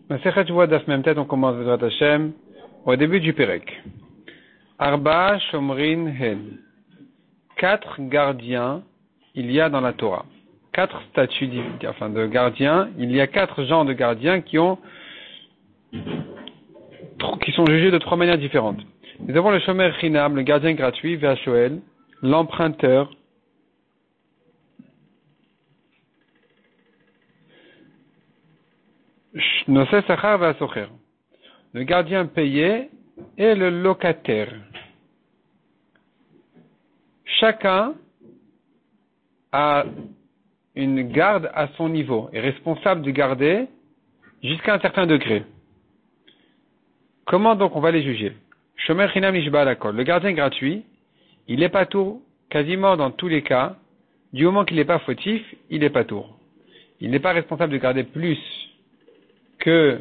Masechet Shavua Daf Mem Tet, on commence Bezrat Hashem au début du Pérek. Arba Shomrin Hen. 4 gardiens il y a dans la Torah. 4 statuts de gardiens. Il y a 4 genres de gardiens qui sont jugés de 3 manières différentes. Nous avons le Shomer Chinam, le gardien gratuit, Ve'ashoel, l'emprunteur, Noseh Sachar Ve'asocher, le gardien payé et le locataire. Chacun a une garde à son niveau, est responsable de garder jusqu'à un certain degré. Comment donc on va les juger? Shomer Chinam Nishba Alakol, le gardien gratuit, il est patour quasiment dans tous les cas, du moment qu'il n'est pas fautif, il est patour. Il n'est pas responsable de garder plus que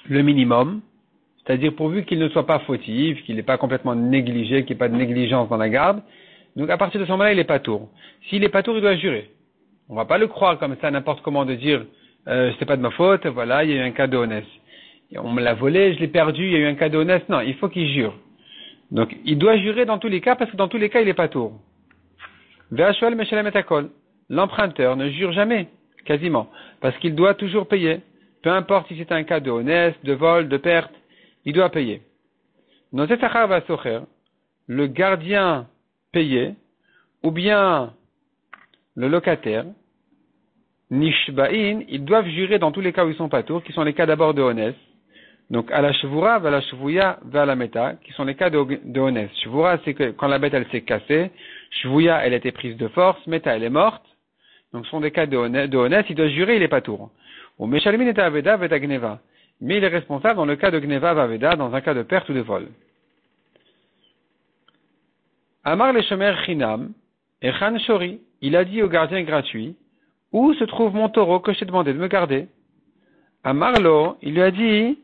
le minimum, c'est-à-dire pourvu qu'il ne soit pas fautif, qu'il n'est pas complètement négligé, qu'il n'y ait pas de négligence dans la garde. Donc à partir de ce moment-là, il est patour. S'il est patour, il doit jurer. On ne va pas le croire comme ça, n'importe comment, de dire c'est pas de ma faute, voilà, il y a eu un cas de honnête. On me l'a volé, je l'ai perdu, il y a eu un cas de honnête. Non, il faut qu'il jure. Donc il doit jurer dans tous les cas, parce que dans tous les cas, il est patour. Ve'ashoel meshalem et hakol. L'emprunteur ne jure jamais, quasiment, parce qu'il doit toujours payer. Peu importe si c'est un cas de honnête, de vol, de perte, il doit payer. Noseh Sachar Ve'asocher, le gardien payé, ou bien le locataire, Nishba'in, ils doivent jurer dans tous les cas où ils sont patours, qui sont les cas d'abord de honnête. Donc, à la shvura, à la shvuya, à la meta, qui sont les cas de honnête. Shvura, c'est que quand la bête, elle s'est cassée. Shvuya, elle a été prise de force. Meta, elle est morte. Donc, ce sont des cas de honnête. Il doit jurer, il est patour. Ou meshalmin et aveda, veda gneva. Mais il est responsable dans le cas de gneva, vaveda, dans un cas de perte ou de vol. Amar le shomer chinam, echan shori. Il a dit au gardien gratuit, où se trouve mon taureau que je t'ai demandé de me garder? Amarlo, il lui a dit,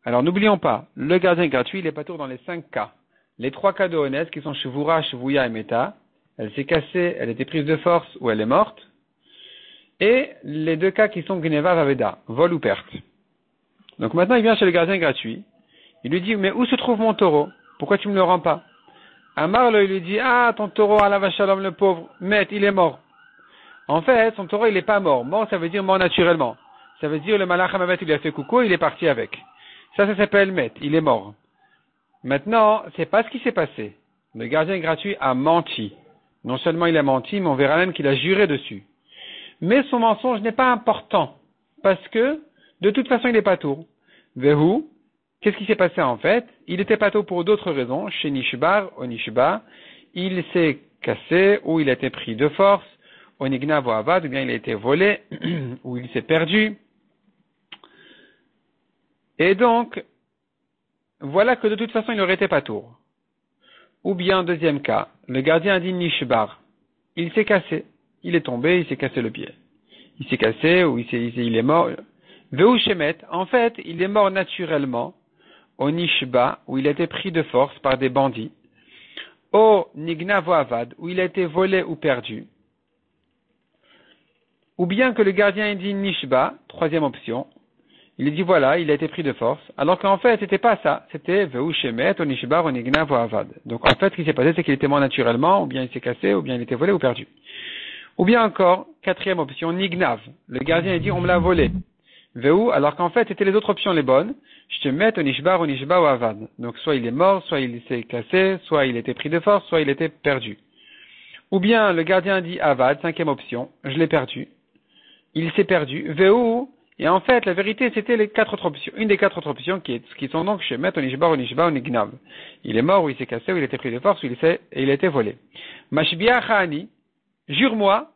alors n'oublions pas, le gardien gratuit, il est patour dans les 5 cas. Les 3 cas de honnête qui sont shvura, shvuya et meta, elle s'est cassée, elle était prise de force ou elle est morte. Et les 2 cas qui sont gneva, vaveda, vol ou perte. Donc maintenant il vient chez le gardien gratuit, il lui dit, mais où se trouve mon taureau? Pourquoi tu me le rends pas? Amarlo, il lui dit, ah, ton taureau, alav shalom, le pauvre, met, il est mort. En fait, son taureau, il n'est pas mort. Mort, ça veut dire mort naturellement. Ça veut dire le malach hamamet, il lui a fait coucou, il est parti avec. Ça s'appelle met, il est mort. Maintenant, c'est pas ce qui s'est passé. Le gardien gratuit a menti. Non seulement il a menti, mais on verra même qu'il a juré dessus. Mais son mensonge n'est pas important. Parce que, de toute façon, il n'est pas tour. Vehu, qu'est-ce qui s'est passé en fait? Il était pas tour pour d'autres raisons. Chez Nishbar, au Nishba, il s'est cassé ou il a été pris de force. Onigna voavad, ou bien il a été volé, ou il s'est perdu. Et donc, voilà que de toute façon, il aurait été pas tour. Ou bien, deuxième cas, le gardien a dit Nishbar. Il s'est cassé. Il est tombé, il s'est cassé le pied. Il s'est cassé, ou il est mort. Veu Shemet, en fait, il est mort naturellement, au Nishba, où il a été pris de force par des bandits. Au Nigna voavad, où il a été volé ou perdu. Ou bien que le gardien ait dit Nishba, troisième option, il dit voilà, il a été pris de force, alors qu'en fait, c'était pas ça, c'était Veu Shemet, o Nishba, o Nigna voavad. Donc en fait, ce qui s'est passé, c'est qu'il était mort naturellement, ou bien il s'est cassé, ou bien il était volé ou perdu. Ou bien encore, quatrième option, Nignav, le gardien a dit on me l'a volé. Veu, alors qu'en fait, c'était les autres options les bonnes, je te mets o Nishba, o avad. Donc soit il est mort, soit il s'est cassé, soit il était pris de force, soit il était perdu. Ou bien le gardien a dit Avad, cinquième option, je l'ai perdu. Il s'est perdu, Veu, et en fait, la vérité, c'était les 4 autres options, une des 4 autres options qui sont donc chez Met, Onishba, Onignav. Il est mort, ou il s'est cassé, ou il était pris de force, ou il a été volé. Mashbia Chani, jure-moi,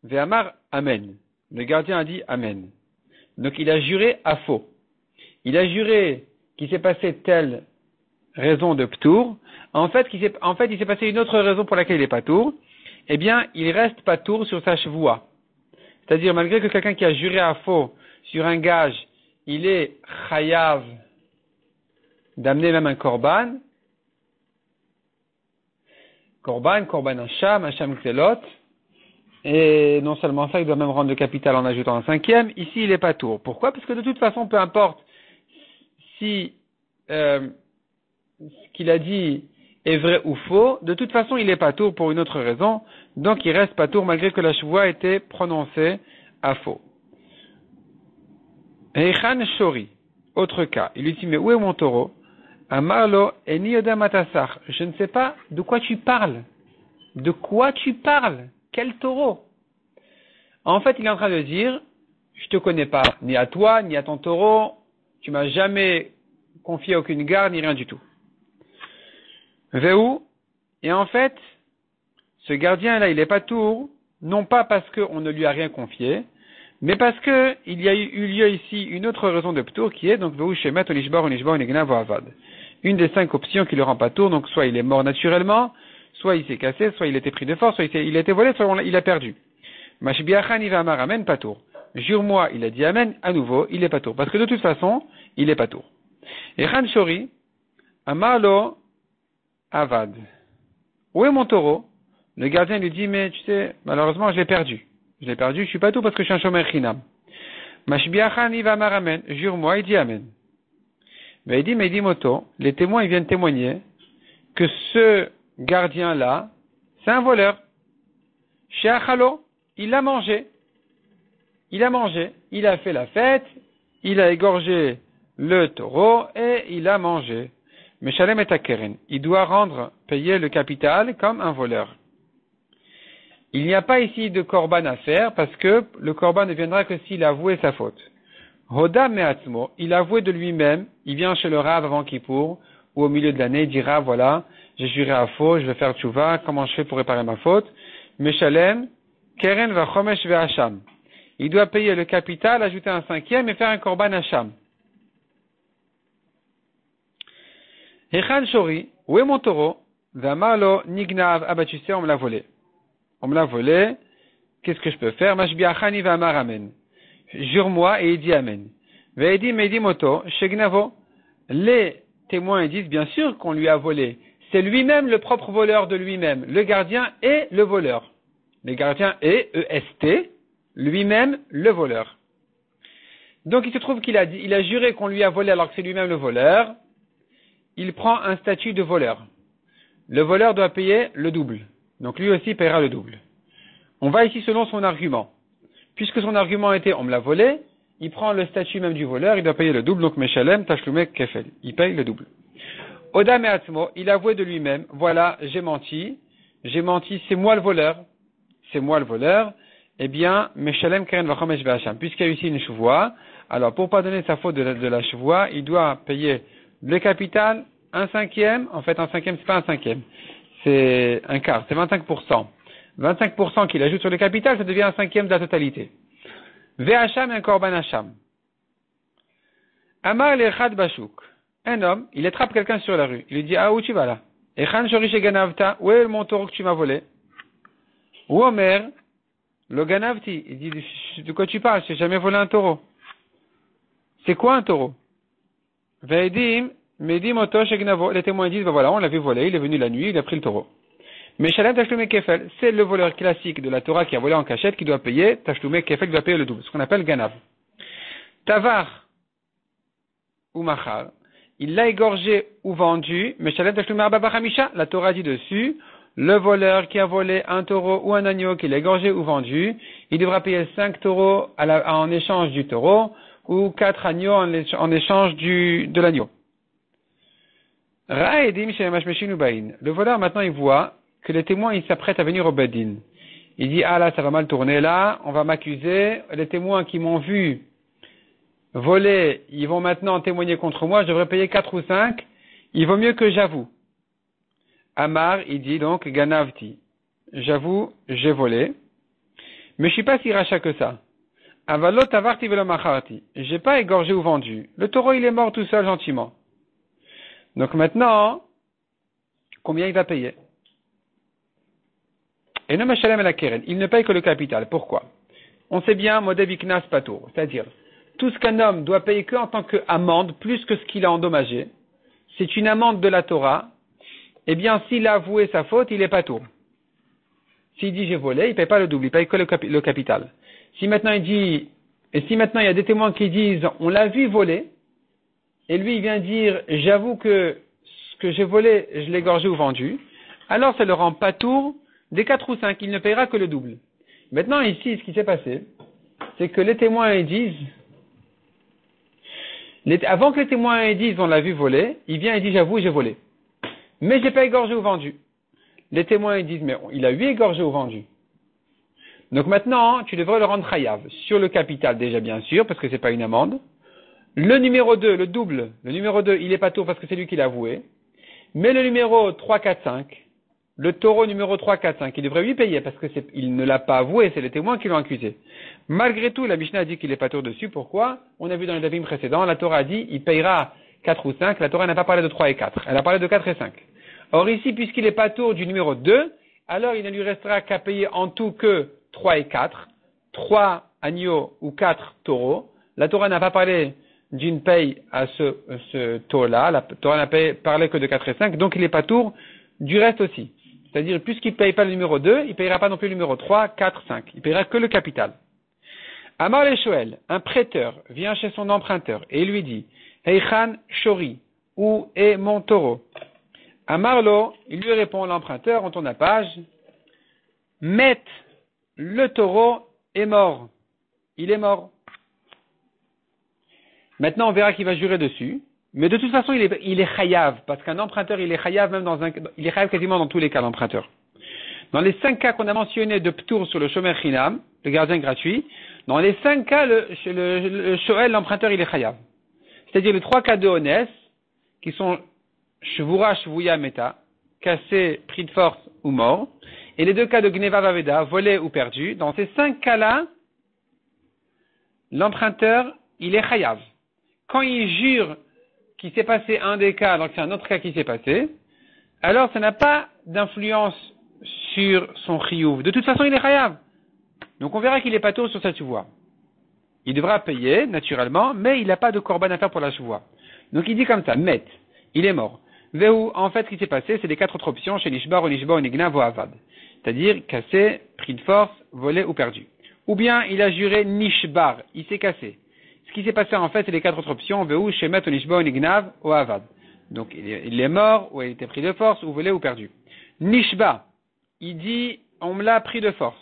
Ve'amar Amen. Le gardien a dit Amen. Donc il a juré à faux. Il a juré qu'il s'est passé telle raison de Ptour. En fait, il s'est passé une autre raison pour laquelle il est patour. Eh bien, il reste patour sur sa shvoua. C'est-à-dire, malgré que quelqu'un qui a juré à faux sur un gage, il est chayav d'amener même un korban. Korban Hacham Kzelot. Et non seulement ça, il doit même rendre le capital en ajoutant un cinquième. Ici, il n'est pas tour. Pourquoi? Parce que de toute façon, peu importe si ce qu'il a dit est vrai ou faux, de toute façon, il n'est pas tour pour une autre raison. Donc, il reste pas tour malgré que la chevoie a été prononcée à faux. Eichan Shori, autre cas. Il lui dit, mais où est mon taureau? Amarlo eni yoda matasach. Je ne sais pas de quoi tu parles. De quoi tu parles? Quel taureau? En fait, il est en train de dire, je te connais pas, ni à toi, ni à ton taureau, tu m'as jamais confié aucune garde, ni rien du tout. Véhou, et en fait, ce gardien-là, il est pas tour, non pas parce qu'on ne lui a rien confié, mais parce que il y a eu lieu ici une autre raison de ptour qui est, donc, Véhou shemet onishbar onegnav avad. Une des 5 options qui le rend pas tour, donc soit il est mort naturellement, soit il s'est cassé, soit il était pris de force, soit il a été volé, soit il a perdu. Mashbiachan il va amar amen pas tour. Jure-moi, il a dit amen, à nouveau, il est pas tour. Parce que de toute façon, il est pas tour. Et Khan Shori, amarlo avad. Où est mon taureau? Le gardien lui dit, mais tu sais, malheureusement, je l'ai perdu. Je suis pas tour parce que je suis un shomer chinam. Mashbiachan il va amar amen. Jure-moi, il dit amen. Mais il dit moto, les témoins, ils viennent témoigner que ce gardien-là, c'est un voleur. Chez Achalo, il a mangé, il a fait la fête, il a égorgé le taureau et il a mangé. Mais Shalem est à Keren, il doit payer le capital comme un voleur. Il n'y a pas ici de korban à faire parce que le korban ne viendra que s'il a avoué sa faute. Hoda me'atzmo, il a avoué de lui-même, il vient chez le Rav avant Kippour, ou au milieu de l'année, il dira, voilà, j'ai juré à faux, je vais faire tchouva, comment je fais pour réparer ma faute? Meshalem, keren va chomesh ve'acham. Il doit payer le capital, ajouter un cinquième et faire un korban hacham. Hechan shori, où est mon taureau? V'amarlo nignav, ah bah tu sais, on me l'a volé. Qu'est-ce que je peux faire? Mashbiachani v'amar amen. Jure-moi et il dit amen. Ve'edi medi moto, shegnavo. Les témoins disent bien sûr qu'on lui a volé. C'est lui-même le propre voleur de lui-même. Le gardien est le voleur. Le gardien est EST, lui-même le voleur. Donc il se trouve qu'il a juré qu'on lui a volé alors que c'est lui-même le voleur. Il prend un statut de voleur. Le voleur doit payer le double. Donc lui aussi paiera le double. On va ici selon son argument. Puisque son argument était on me l'a volé, il prend le statut même du voleur, il doit payer le double, donc Meshalem, Tashlume, Kefel. Il paye le double. Oda Me'atzmo, il a avoué de lui-même, voilà, j'ai menti, c'est moi le voleur, eh bien, Meshalem Keren Vachomesh Ve'acham. Puisqu'il y a ici une chevoie, alors pour pardonner sa faute de la chevoie, il doit payer le capital, un cinquième, en fait un cinquième c'est pas un cinquième, c'est un quart, c'est 25%. 25% qu'il ajoute sur le capital, ça devient un cinquième de la totalité. Ve'acham et un korban hacham. Amar l'echad bashuk. Un homme, il attrape quelqu'un sur la rue. Il lui dit, ah, où tu vas là? Echan shorish ganavta. Où est mon taureau que tu m'as volé? Ou Omer, le ganavti. Il dit, de quoi tu parles? J'ai jamais volé un taureau. C'est quoi un taureau? Ve'edim, medim oto shegnavo. Les témoins disent, ben voilà, on l'avait volé, il est venu la nuit, il a pris le taureau. Mais Shalem Tashlume Kefel, c'est le voleur classique de la Torah qui a volé en cachette qui doit payer, Tashlume Kefel qui doit payer le double, ce qu'on appelle Ganav. Tavar ou Machar, il l'a égorgé ou vendu, mais Shalem Tashlume Arba Bachamisha, la Torah dit dessus, le voleur qui a volé un taureau ou un agneau qu'il a égorgé ou vendu, il devra payer 5 taureaux en échange du taureau, ou 4 agneaux en échange de l'agneau. Ra'edim Shalem Ashmeshin Ubain. Le voleur maintenant il voit que les témoins ils s'apprêtent à venir au Bedin. Il dit, ah là, ça va mal tourner là, on va m'accuser, les témoins qui m'ont vu voler, ils vont maintenant témoigner contre moi, je devrais payer 4 ou 5, il vaut mieux que j'avoue. Amar, il dit donc, Ganavti, j'avoue, j'ai volé, mais je suis pas si rachat que ça. Avalot avarti velo macharti, j'ai pas égorgé ou vendu, le taureau il est mort tout seul gentiment. Donc maintenant, combien il va payer? Et ne Meshalem la Keren, il ne paye que le capital. Pourquoi? On sait bien, Modeviknas Patour, c'est-à-dire, tout ce qu'un homme doit payer que en tant qu'amende, plus que ce qu'il a endommagé, c'est une amende de la Torah, eh bien, s'il a avoué sa faute, il est Patour. S'il dit j'ai volé, il paye pas le double, il paye que le capital. Si maintenant il dit, et si maintenant il y a des témoins qui disent on l'a vu voler, et lui il vient dire j'avoue que ce que j'ai volé, je l'ai gorgé ou vendu, alors ça le rend patour des 4 ou 5, il ne payera que le double. Maintenant ici, ce qui s'est passé, c'est que les témoins ils disent, avant que les témoins ils disent on l'a vu voler, il vient et dit j'avoue j'ai volé. Mais j'ai pas égorgé ou vendu. Les témoins ils disent mais il a 8 égorgé ou vendu. Donc maintenant, tu devrais le rendre chayav. Sur le capital déjà bien sûr, parce que c'est pas une amende. Le numéro 2, le double, le numéro 2, il est pas tour parce que c'est lui qui l'a avoué. Mais le numéro 3, 4, 5, le taureau numéro 3, 4, 5, il devrait lui payer parce que il ne l'a pas avoué, c'est les témoins qui l'ont accusé. Malgré tout, la Mishnah a dit qu'il est pas tour dessus. Pourquoi? On a vu dans les davim précédents, la Torah a dit, il payera 4 ou 5. La Torah n'a pas parlé de 3 et 4. Elle a parlé de 4 et 5. Or ici, puisqu'il est pas tour du numéro 2, alors il ne lui restera qu'à payer en tout que 3 et 4. 3 agneaux ou 4 taureaux. La Torah n'a pas parlé d'une paye à ce taux-là. La Torah n'a parlé que de 4 et 5. Donc il est pas tour du reste aussi. C'est-à-dire, puisqu'il ne paye pas le numéro 2, il ne payera pas non plus le numéro 3, 4, 5. Il payera que le capital. Amar le Shoel, un prêteur vient chez son emprunteur et il lui dit, Heichan Shori, où est mon taureau? Amarlo, il lui répond, l'emprunteur, on tourne la page, Met, le taureau est mort. Il est mort. Maintenant, on verra qu'il va jurer dessus. Mais de toute façon, il est chayav, parce qu'un emprunteur, il est chayav même il est chayav quasiment dans tous les cas, l'emprunteur. Dans les 5 cas qu'on a mentionnés de ptour sur le shomer chinam, le gardien gratuit, dans les 5 cas, le shoel, l'emprunteur, il est chayav. C'est-à-dire les 3 cas de honnes, qui sont shvura, shvuya, meta, cassé, pris de force ou mort, et les 2 cas de gneva, vaveda, volé ou perdu. Dans ces 5 cas-là, l'emprunteur, il est chayav. Quand il jure qu'il s'est passé un des cas, donc c'est un autre cas qui s'est passé, alors ça n'a pas d'influence sur son chiyuv. De toute façon, il est chayav. Donc on verra qu'il est pas tôt sur sa chevoie. Il devra payer, naturellement, mais il n'a pas de korban à faire pour la chevoie. Donc il dit comme ça, met, il est mort. Vehu, en fait, ce qui s'est passé, c'est les 4 autres options chez Nishbar, Onishba, Onigna, Voavad. C'est-à-dire cassé, pris de force, volé ou perdu. Ou bien il a juré Nishbar, il s'est cassé. Ce qui s'est passé en fait, c'est les 4 autres options, Vehu, Shemet, Onishba, Onignav, Oavad. Donc il est mort, ou il a été pris de force, ou volé ou perdu. Nishba, il dit, on me l'a pris de force.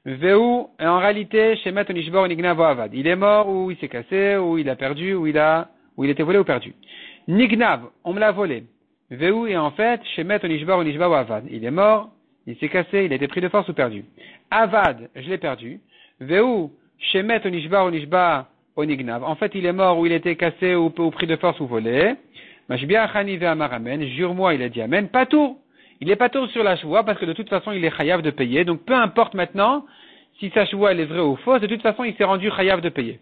Vehu, en réalité, Shemet, Onishba, Onignav, Oavad. Il est mort, ou il s'est cassé, ou il a perdu, ou il était volé ou perdu. Nignav, on me l'a volé. Vehu, et en fait, Shemet, Onishba, Onishba, Oavad. Il est mort, il s'est cassé, il a été pris de force ou perdu. Avad, je l'ai perdu. Vehu, Shemet, Onishba, Onishba, Onignav. En fait, il est mort ou il était cassé ou pris de force ou volé. Mashbia Chani ve'amar amen. Jure-moi, il a dit amen. Pas tout. Il est pas tout sur la chevoie parce que de toute façon, il est chayav de payer. Donc, peu importe maintenant si sa chevoie elle est vraie ou fausse. De toute façon, il s'est rendu chayav de payer.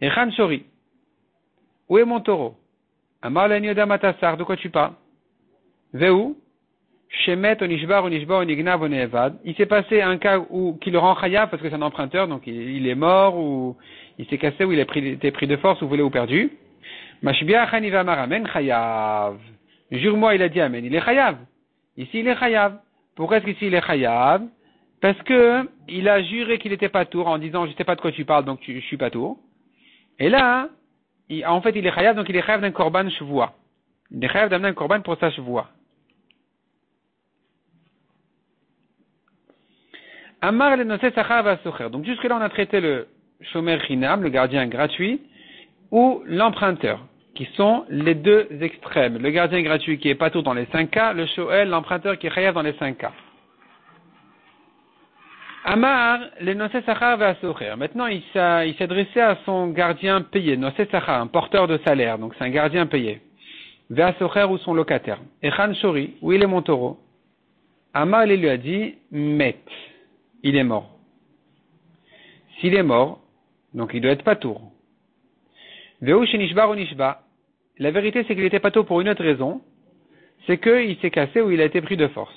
Et Khan Shori. Où est mon taureau? Amar l'agnoda matassar. De quoi tu parles? Ve'u. Shemet, Onishbar, Onishba, Onignav, Onevad. Il s'est passé un cas qui le rend chayav parce que c'est un emprunteur, donc il est mort ou il s'est cassé ou il a été pris de force ou volé ou perdu. Mashbia Chaniva Maramen chayav. Jure-moi, il a dit amen. Il est chayav. Ici, il est chayav. Pourquoi est-ce qu'ici il est chayav? Parce que il a juré qu'il n'était pas tour en disant je sais pas de quoi tu parles donc je suis pas tour. Et là, en fait, il est chayav donc il est chayav d'un korban chevoua. Il est chayav d'amener un korban pour sa chevoua. Amar le nosé sachar va socher. Donc jusque là on a traité le shomer chinam, le gardien gratuit, ou l'emprunteur, qui sont les 2 extrêmes. Le gardien gratuit qui est pas tout dans les 5 cas, le shoel, l'emprunteur qui est chayav dans les 5 cas. Amar le nosé sachar va socher. Maintenant il s'adressait à son gardien payé, nosé sachar, un porteur de salaire, donc c'est un gardien payé. Va socher ou son locataire. Echan shori, où il est mon taureau. Amar lui a dit, met. Il est mort. S'il est mort, donc il doit être patour. Ve'u shenishbar ou nishba. La vérité, c'est qu'il était patour pour une autre raison. C'est qu'il s'est cassé ou il a été pris de force.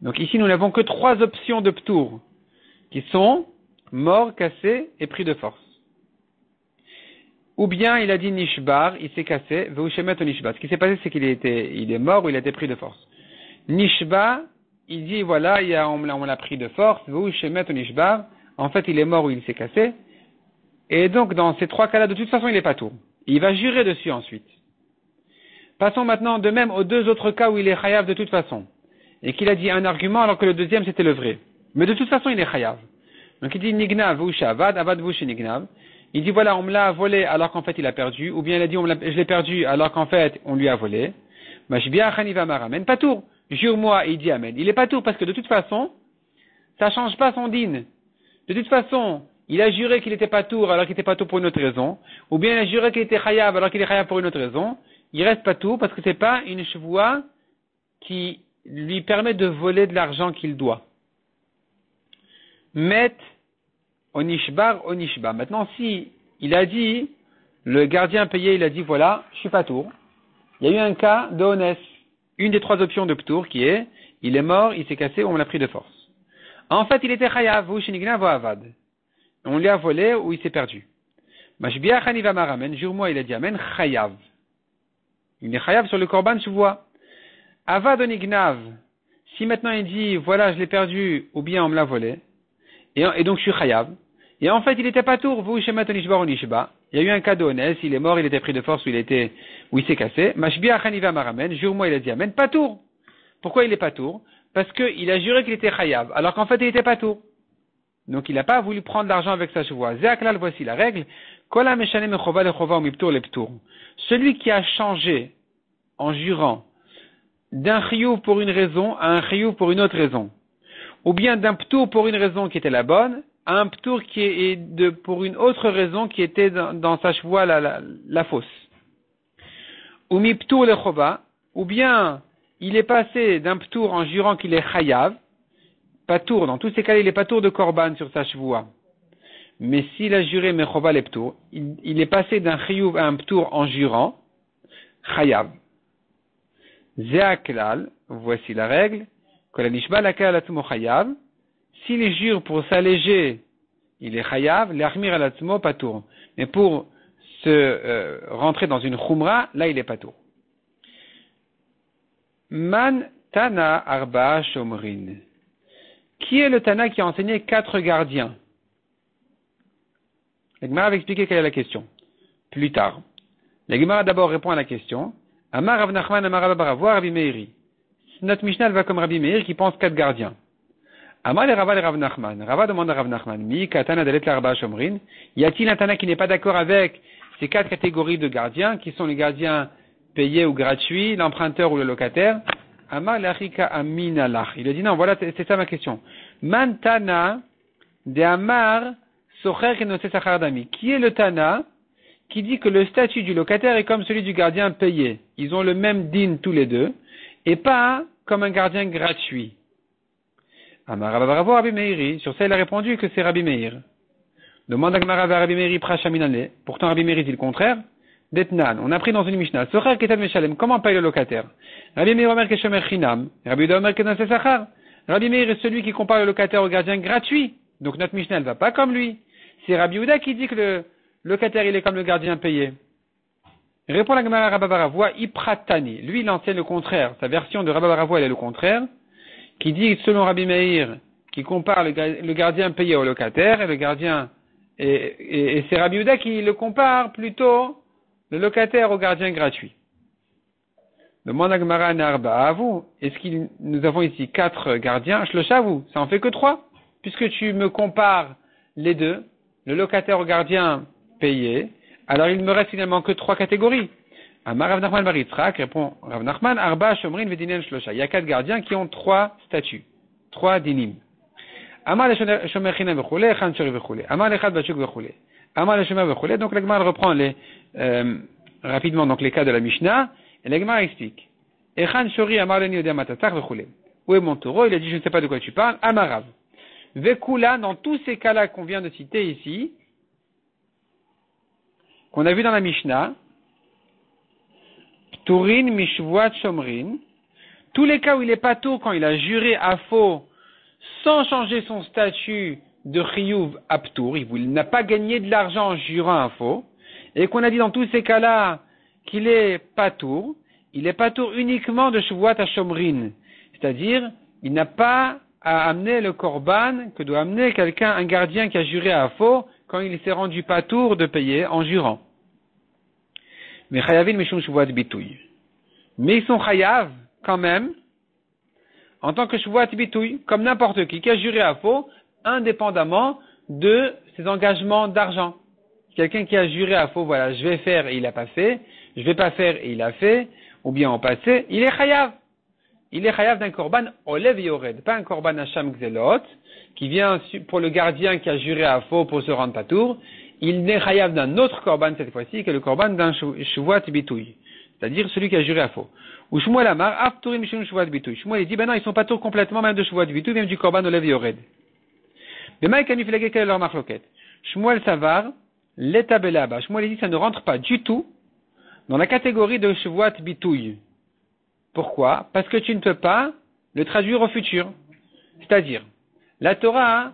Donc ici, nous n'avons que 3 options de ptour, qui sont mort, cassé et pris de force. Ou bien il a dit nishbar, il s'est cassé, ve'u shemet ou nishba. Ce qui s'est passé, c'est il est mort ou il a été pris de force. Nishba, il dit, voilà, on l'a pris de force, vous, Shemet Onishbar, en fait, il est mort ou il s'est cassé. Et donc, dans ces trois cas-là, de toute façon, il est pas tour. Il va jurer dessus ensuite. Passons maintenant de même aux deux autres cas où il est chayav de toute façon. Et qu'il a dit un argument alors que le deuxième c'était le vrai. Mais de toute façon, il est chayav. Donc il dit nignav ou shavad, avad ou nignav. Il dit voilà, on me l'a volé alors qu'en fait il a perdu. Ou bien il a dit je l'ai perdu alors qu'en fait on lui a volé. Mashbiach haniva maramen. Pas tour. Jure-moi, il dit amen. Il est pas tour parce que de toute façon, ça change pas son din. De toute façon, il a juré qu'il était pas tour alors qu'il était pas tour pour une autre raison. Ou bien il a juré qu'il était chayav alors qu'il est chayav pour une autre raison. Il reste pas tour parce que c'est pas une chevoie qui lui permet de voler de l'argent qu'il doit. Met onishbar onishba. Maintenant, si il a dit, le gardien payé, il a dit voilà, je suis pas tour. Il y a eu un cas de honest. Une des trois options de ptour qui est, il est mort, il s'est cassé ou on l'a pris de force. En fait, il était chayav ou shenigna ou avad. On lui a volé ou il s'est perdu. Mashbiach haniva maramen. Jure-moi, il a dit amen, chayav. Il est chayav sur le korban, tu vois. Avad onignav. Si maintenant il dit, voilà, je l'ai perdu, ou bien on me l'a volé, et donc je suis chayav. Et en fait, il était pas tour, vous, shemet onishbar onishba. Il y a eu un cas d'honnête, il est mort, il était pris de force, ou il s'est cassé. Mashbiach haniva maramen. Jure-moi, il a dit amen, pas tour. Pourquoi il est pas tour? Parce qu'il a juré qu'il était chayav, alors qu'en fait, il était pas tour. Donc, il n'a pas voulu prendre l'argent avec sa chevoie. Zéaklal, voici la règle. Kola meshane mechova lechova umiptour leptour. Celui qui a changé en jurant d'un chiyuv pour une raison à un chiyuv pour une autre raison, ou bien d'un ptour pour une raison qui était la bonne, à un ptour qui est pour une autre raison qui était dans sa chevoie la fausse. Ou mi ptour lechova, ou bien il est passé d'un ptour en jurant qu'il est chayav, pas tour, dans tous ces cas il est pas tour de korban sur sa chevoie. Mais s'il a juré mechova le ptour, il est passé d'un chiyuv à un ptour en jurant chayav. Zéaklal, voici la règle, que la nishba lakal alatmo chayav, s'il jure pour s'alléger, il est chayav, l'achmir alatmo patour. Mais pour se rentrer dans une khumra, là il est patour. Man tana arba shomrin. Qui est le tana qui a enseigné 4 gardiens? La Gemara va expliquer quelle est la question. Plus tard. La Gemara d'abord répond à la question. Amar Rav Nachman, Amar Rabba Baravoua, Rabbi Meiri. Notre Mishnah va comme Rabbi Meir qui pense 4 gardiens. Amar le Rav Nachman. Rava demande à Rav Nachman. Mi katana dalet l'arba shomrin. Y a-t-il un tana qui n'est pas d'accord avec ces 4 catégories de gardiens qui sont les gardiens payés ou gratuits, l'emprunteur ou le locataire? Amar l'achika aminalach. Il a dit non, voilà, c'est ça ma question. Man tana de Amar socher kenose sachardami. Qui est le tana qui dit que le statut du locataire est comme celui du gardien payé? Ils ont le même din tous les deux, et pas comme un gardien gratuit. Amar Rabba Rabbi Meiri. Sur ça, il a répondu que c'est Rabbi Meir. Demande à Gemara vers Rabbi Meiri prachaminale. Pourtant, Rabbi Meiri dit le contraire. Detnan. On a pris dans une Mishnah. Socher ketat meshalem. Comment paye le locataire? Rabbi Meir omer keshomer chinam. Rabbi Yehuda omer kenase sachar. Rabbi Meir est celui qui compare le locataire au gardien gratuit. Donc notre Mishnah, elle va pas comme lui. C'est Rabbi Yehuda qui dit que le locataire, il est comme le gardien payé. Répond la Gemara Rabba Baravoua, Ipratani. Lui, il enseigne le contraire. Sa version de Rabba Baravoua, elle est le contraire. Qui dit, selon Rabbi Meir, qui compare le gardien payé au locataire, et le gardien, et c'est Rabbi Yehuda qui le compare plutôt, le locataire au gardien gratuit. Demande à Gemara Narba à vous. Est-ce que nous avons ici 4 gardiens? Shloshavu. Ça en fait que 3. Puisque tu me compares les deux, le locataire au gardien payé, alors il ne me reste finalement que 3 catégories. Amar Rav Nachman bar Yitzchak, répond Rav Nachman, Arba Shomrin Vedinen Shlosha. Il y a 4 gardiens qui ont 3 statuts, 3 dinim. Amar le Shomer Chinam v'choule, Echan Shori v'choule. Amar le Chad Bachuk v'choule. Amar le Shomer v'choule. Donc la Gemara reprend rapidement donc les cas de la Mishnah, et la Gemara explique. Echan Shori Amar le Niodea Matatzach v'choule. Où est mon taureau? Il a dit, je ne sais pas de quoi tu parles. Amarav. Vekula, dans tous ces cas-là qu'on vient de citer ici, qu'on a vu dans la Mishnah, Pturin Mishvuat Shomrin, tous les cas où il est pas tour quand il a juré à faux sans changer son statut de Chiyuv à Ptur, il n'a pas gagné de l'argent en jurant à faux, et qu'on a dit dans tous ces cas-là qu'il est pas tour, il est pas tour uniquement de Shvuat à Shomrin, c'est-à-dire il n'a pas à amener le korban que doit amener quelqu'un, un gardien qui a juré à faux, quand il s'est rendu patour de payer en jurant. Mais chayavin mishum shuvat bitouy. Mais ils sont chayav, quand même, en tant que shuvat bitouy, comme n'importe qui a juré à faux, indépendamment de ses engagements d'argent. Quelqu'un qui a juré à faux, voilà, je vais faire et il n'a pas fait, je vais pas faire et il a fait, ou bien en passé, il est chayav. Il est chayav d'un korban olev yored, pas un korban hacham gzelot, qui vient pour le gardien qui a juré à faux pour se rendre patour. Il est chayav d'un autre korban cette fois-ci, qui est le korban d'un shuvat bitouy, c'est-à-dire celui qui a juré à faux. Ou Shmuel Amar, afturim mishum shuvat bitouy. Shmuel il dit, ben non, ils sont patour complètement même de shuvat bitouy, même du korban olev yored. Mais Maïk Anifilage, quelle est leur marloquette? Shmuel Savar, l'état belaba. Shmuel dit, ça ne rentre pas du tout dans la catégorie de shuvat bitouy. Pourquoi? Parce que tu ne peux pas le traduire au futur. C'est-à-dire, la Torah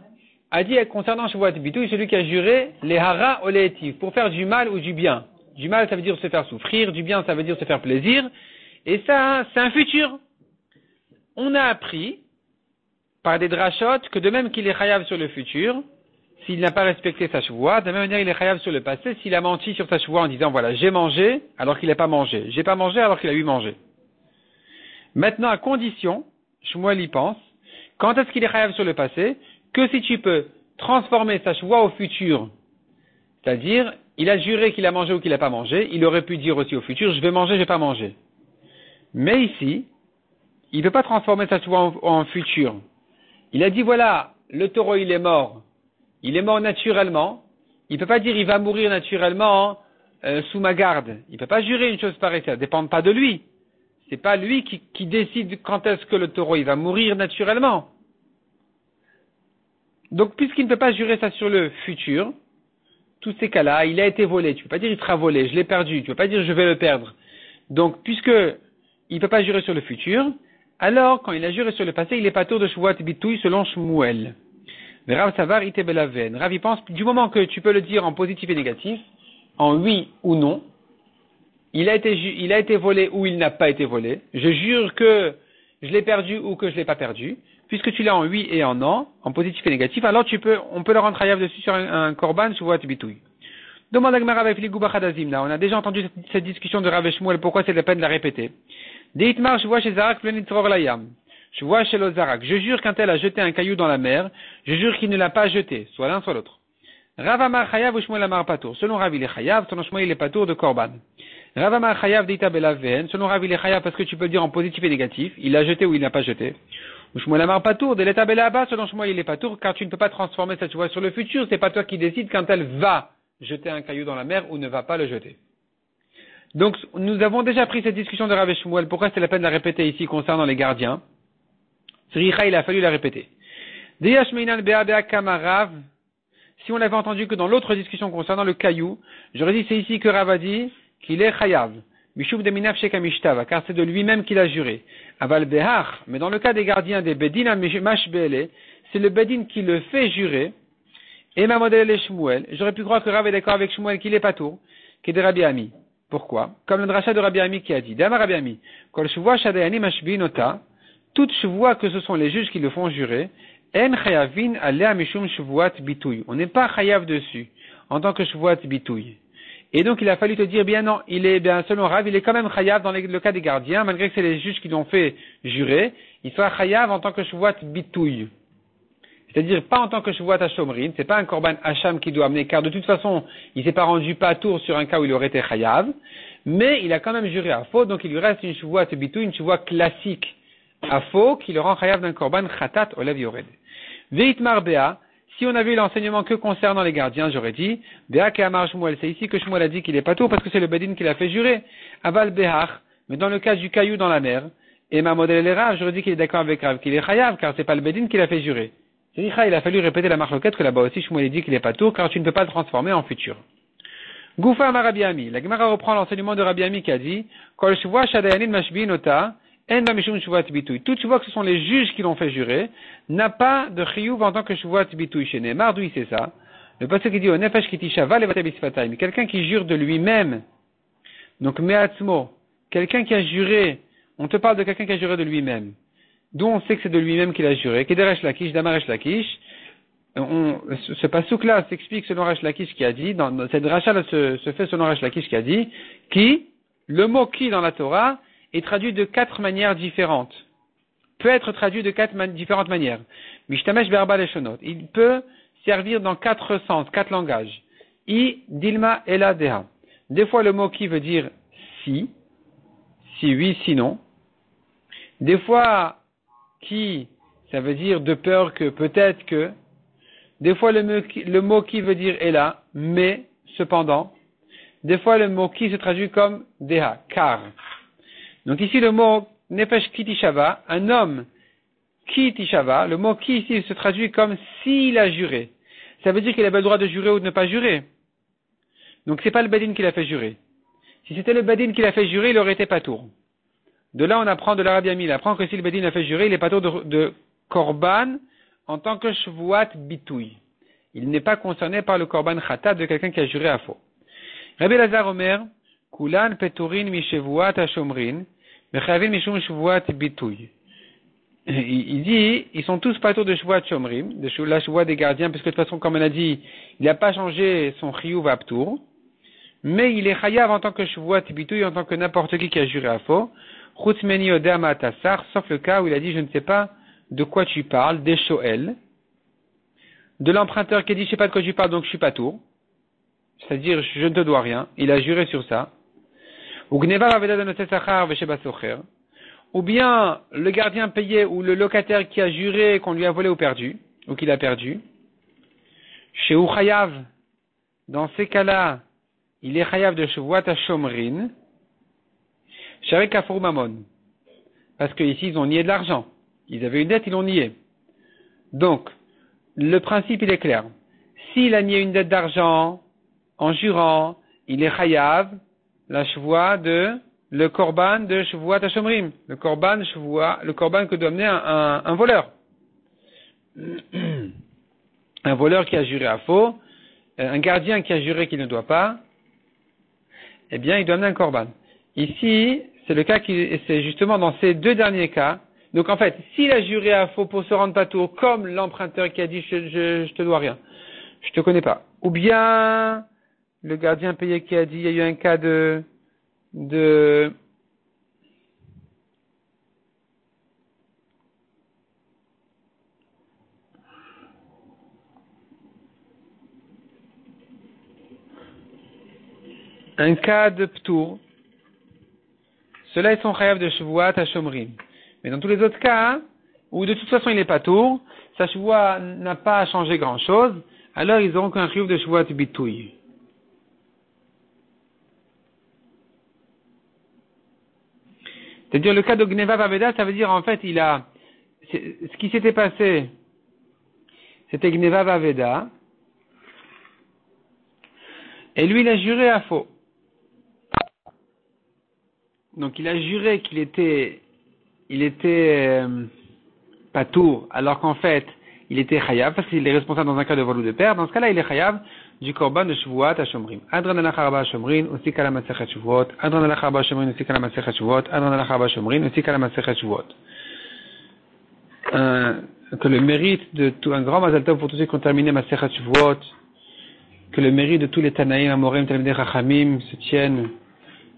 a dit concernant Shuvat Bitouy, celui qui a juré les hara olétif, pour faire du mal ou du bien. Du mal, ça veut dire se faire souffrir, du bien, ça veut dire se faire plaisir. Et ça, c'est un futur. On a appris, par des drachot, que de même qu'il est chayav sur le futur, s'il n'a pas respecté sa Shuvat, de la même manière il est chayav sur le passé, s'il a menti sur sa Shuvat en disant, voilà, j'ai mangé, alors qu'il n'a pas mangé. J'ai pas mangé, alors qu'il a eu mangé. Maintenant, à condition, Shmuel y pense, quand est-ce qu'il est chayav sur le passé, que si tu peux transformer sa choix au futur, c'est-à-dire, il a juré qu'il a mangé ou qu'il n'a pas mangé, il aurait pu dire aussi au futur, je vais manger, je vais pas manger. Mais ici, il ne peut pas transformer sa choix en futur. Il a dit, voilà, le taureau il est mort naturellement, il ne peut pas dire il va mourir naturellement sous ma garde. Il ne peut pas jurer une chose pareille, ça ne dépend pas de lui. C'est pas lui qui décide quand est-ce que le taureau il va mourir naturellement. Donc, puisqu'il ne peut pas jurer ça sur le futur, tous ces cas-là, il a été volé. Tu peux pas dire il sera volé, je l'ai perdu. Tu peux pas dire je vais le perdre. Donc, puisque il ne peut pas jurer sur le futur, alors quand il a juré sur le passé, il est pas tour de Shuvat Bitouy selon Shmuel. Mais Rav Savar ite belaven. Rav il pense du moment que tu peux le dire en positif et négatif, en oui ou non. Il a été volé ou il n'a pas été volé. Je jure que je l'ai perdu ou que je l'ai pas perdu. Puisque tu l'as en oui et en non, en positif et négatif, alors on peut le rendre chayav dessus sur un korban shuvat bitouy. Demande à Gemara avec Ligouba Chadazim. Là, on a déjà entendu cette discussion de Rav Shmuel. Pourquoi c'est la peine de la répéter? Deitmar, je vois chez Zarak, plenitror layam. Je vois chez l'Ozarak. Je jure qu'un tel a jeté un caillou dans la mer. Je jure qu'il ne l'a pas jeté. Soit l'un, soit l'autre. Rav Amar chayav ou Shmuel Amar patour. Selon Rav, il est chayav. Selon Shmuel, il est patour de korban. Rav Amar chayav deita belaven. Selon Rav, il est chayav parce que tu peux le dire en positif et négatif. Il l'a jeté ou il n'a pas jeté. Ou Shmuel Amar patour de l'état belaba. Selon Shmuel, il est patour car tu ne peux pas transformer cette choix sur le futur. C'est pas toi qui décides quand elle va jeter un caillou dans la mer ou ne va pas le jeter. Donc, nous avons déjà pris cette discussion de Rav et Shmuel. Pourquoi c'est la peine de la répéter ici concernant les gardiens? Sricha, il a fallu la répéter. Si on l'avait entendu que dans l'autre discussion concernant le caillou, j'aurais dit c'est ici que Rav a dit qu'il est chayav. Mishub de minaf shekamishtava, car c'est de lui-même qu'il a juré. Aval behar, mais dans le cas des gardiens des bedin mashbele, c'est le bedin qui le fait jurer. Et ma modèle est Shmuel. J'aurais pu croire que Rav est d'accord avec Shmuel qu'il est patour, qui est de Rabbi Ami. Pourquoi? Comme le drachat de Rabbi Ami qui a dit, Dama Rabbi Ami, kol shuvua shadayani mashbinota, toute chevoie que ce sont les juges qui le font jurer, en chayavin alea mishum chevuat bitouy. On n'est pas chayav dessus, en tant que chevuat bitouy. Et donc il a fallu te dire, bien non, il est bien, selon Rav, il est quand même chayav dans le cas des gardiens, malgré que c'est les juges qui l'ont fait jurer, il sera chayav en tant que chevuat bitouy. C'est-à-dire pas en tant que chevuat hashomrin, c'est pas un korban hacham qui doit amener, car de toute façon, il s'est pas rendu pas tour sur un cas où il aurait été chayav, mais il a quand même juré à faux, donc il lui reste une chevuat bitouy, une chevuat classique à faux, qui le rend chayav d'un korban khatat olev yored. Veitmar bea, si on avait eu l'enseignement que concernant les gardiens, j'aurais dit, bea ke amar Shmuel, c'est ici que Shmuel a dit qu'il est pas tout, parce que c'est le bedin qui l'a fait jurer. Aval behar, mais dans le cas du caillou dans la mer, et ma modèle est Rav, j'aurais dit qu'il est d'accord avec Rav, qu'il est chayav, car c'est pas le bedin qui l'a fait jurer. C'est il a fallu répéter la marloquette que là-bas aussi Shmuel dit qu'il est pas tout, car tu ne peux pas le transformer en futur. Goufa amar Rabbi Ami, la Gemara reprend l'enseignement de Rabbi Ami qui a dit, kol shuvua shadayanin mashbinota, toute chevoie que ce sont les juges qui l'ont fait jurer, n'a pas de chiyuv en tant que chevoie bitouy chez Neymar, d'où c'est ça. Le passage qui dit au nefesh kitisha mais quelqu'un qui jure de lui-même. Donc meatzmo, quelqu'un qui a juré, on te parle de quelqu'un qui a juré de lui-même. d'où on sait que c'est de lui-même qu'il a juré, Keder Resh Lakish, Damar Resh Lakish. Ce pasouk-là s'explique selon Resh Lakish qui a dit, dans cette dracha se fait selon Resh Lakish qui a dit, le mot qui dans la Torah est traduit de 4 manières différentes. Peut être traduit de 4 différentes manières. Mishtamesh Berba Leshonot. Il peut servir dans 4 sens, 4 langages. Dilma, Ela, Deha. Des fois le mot qui veut dire si oui, sinon. Des fois qui, ça veut dire de peur que, peut-être que. Des fois le mot qui veut dire Ela, mais, cependant. Des fois le mot qui se traduit comme Deha, car. Donc ici le mot Nefesh Kitishava, un homme Kitishava, le mot qui ici se traduit comme s'il a juré. Ça veut dire qu'il avait le droit de jurer ou de ne pas jurer. Donc c'est pas le Badin qui l'a fait jurer. Si c'était le Badin qui l'a fait jurer, il aurait été patour. De là on apprend de l'Arabie Ami, il apprend que si le Badin l'a fait jurer, il est patour de Korban en tant que Shvuat Bitouy. Il n'est pas concerné par le Korban Khatat de quelqu'un qui a juré à faux. Rabbi Lazar Omer, Kulan Peturin Mishevuat Hashomrin, Mechavin Mishum Shvuat Bitouy. Il dit, ils sont tous patours de Shvuat Shomrim, de la Shvuat des gardiens, parce que de toute façon, comme on a dit, il n'a pas changé son Chiyuv Aptour, mais il est Chayav en tant que Shvuat Bitouy, en tant que n'importe qui a juré à faux, Chutzmeni Odama Tassar, sauf le cas où il a dit, je ne sais pas de quoi tu parles, des Shoel, de l'emprunteur qui a dit, je ne sais pas de quoi tu parles, donc je suis patour, c'est-à-dire, je ne te dois rien, il a juré sur ça, ou Gneva Aveda de Noté Sachar Vesheba Socher, ou bien le gardien payé ou le locataire qui a juré qu'on lui a volé ou perdu, ou qu'il a perdu. Chez Chayav, dans ces cas-là, il est Chayav de Shvuat HaShomrin, Sharek Kafur Mamon. Parce qu'ici, ils ont nié de l'argent. Ils avaient une dette, ils l'ont nié. Donc, le principe, il est clair. S'il a nié une dette d'argent, en jurant, il est Chayav, la Shvuat de le korban de Shvuat HaShomrim, le korban que doit amener un voleur. Un voleur qui a juré à faux, un gardien qui a juré qu'il ne doit pas, eh bien, il doit amener un korban. Ici, c'est le cas c'est justement dans ces 2 derniers cas. Donc, en fait, s'il a juré à faux pour se rendre patour, comme l'emprunteur qui a dit je te dois rien, je te connais pas. Ou bien, le gardien payé qui a dit il y a eu un cas de ptour. Ceux-là, ils sont chayav de Shvuat HaShomrim. Mais dans tous les autres cas, où de toute façon il est patour, sa Shvuat n'a pas changé grand-chose, alors ils auront qu'un chiyuv de Shvuat Bitouy. C'est-à-dire le cas de Gneva Vaveda, ça veut dire en fait ce qui s'était passé, c'était Gneva Vaveda, et lui il a juré à faux. Donc il a juré qu'il était patour, alors qu'en fait il était chayav, parce qu'il est responsable dans un cas de vol ou de perte. Dans ce cas-là, il est chayav du korban de Shvuat HaShomrim. Adran alach arba Shomrin, aussi kala masechet Shvuot. Adran alach arba Shomrin, aussi kala masechet Shvuot. Adran alach arba Shomrin, aussi kala masechet Shvuot. Que le mérite de tout, un grand mazal tov pour tous ceux qui ont terminé masechet Shvuot, que le mérite de tous les Tanaïm, Amorim, Talmidei Chachamim se tienne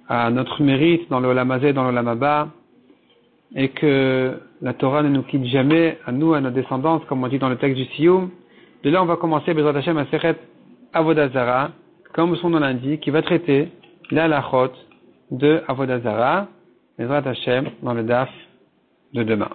à notre mérite dans le Olam Hazé, dans le Olam Haba, et que la Torah ne nous quitte jamais, à nous, à nos descendants, comme on dit dans le texte du Siyum. De là, on va commencer, Bezrat Hashem, à Sechet Avodah Zara, comme son nom l'indique, qui va traiter la halachot de Avodah Zara, Bezrat Hashem, dans le daf de demain.